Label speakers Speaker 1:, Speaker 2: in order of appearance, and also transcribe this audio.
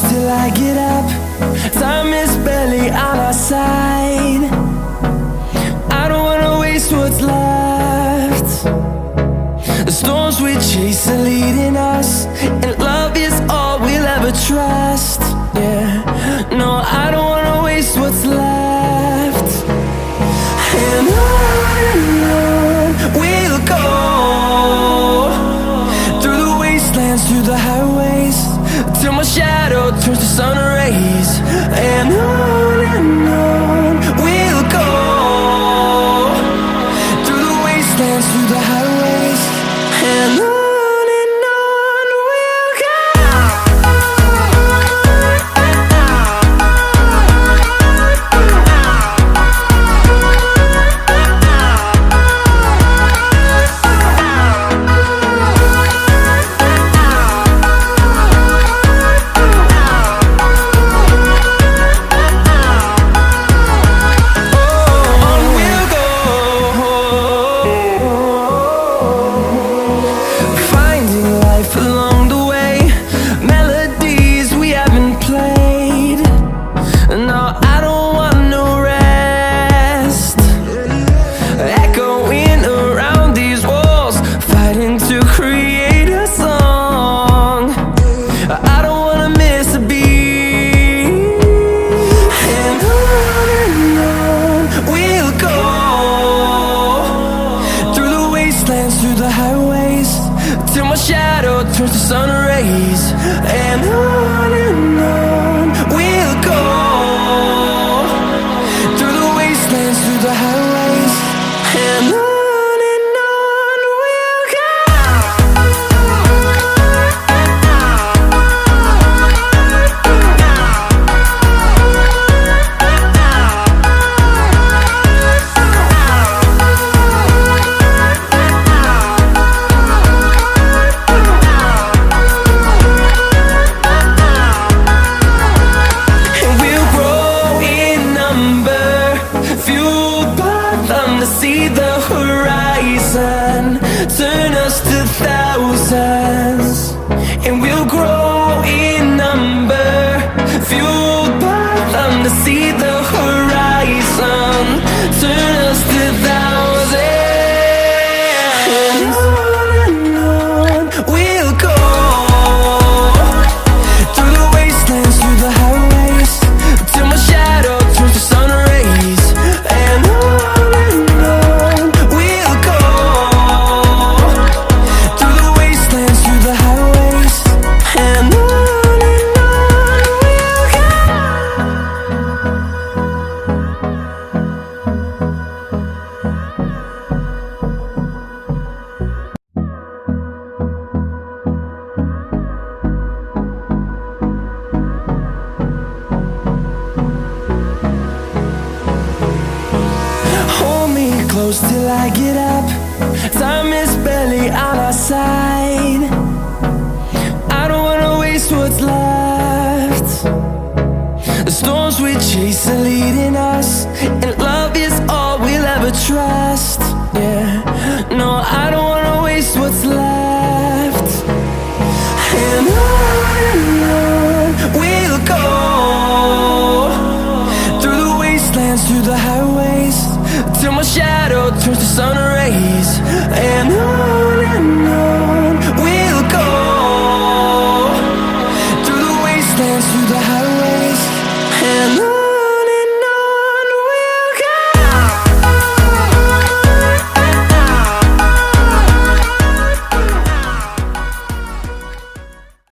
Speaker 1: Till I get up, time is barely on our side. I don't wanna waste what's left. The storms we chase are leading us, and love is all we'll ever trust. Yeah, no, I don't wanna waste what's left. And on we'll go, through the wastelands, through the highways, till my shadow turns to sun rays. And on we'll go, through the wastelands, through the highways, and on we'll go. Through the highways, till my shadow turns to sun rays. And on we'll go, through the wastelands, through the highways, and on. See the horizon, turn us to thousands, and we'll grow in number, fueled by them to see the horizon, turn us to thousands, and on we'll go, through the wastelands, through the highways, till my shadow turns to sun rays. And close till I get up, time is barely on our side. I don't wanna waste what's left. The storms we chase are leading us, and love is all we'll ever trust. Yeah, no, I don't wanna waste what's left. And on we'll go, through the wastelands, through the highways, till my shadow turns to sun rays. And on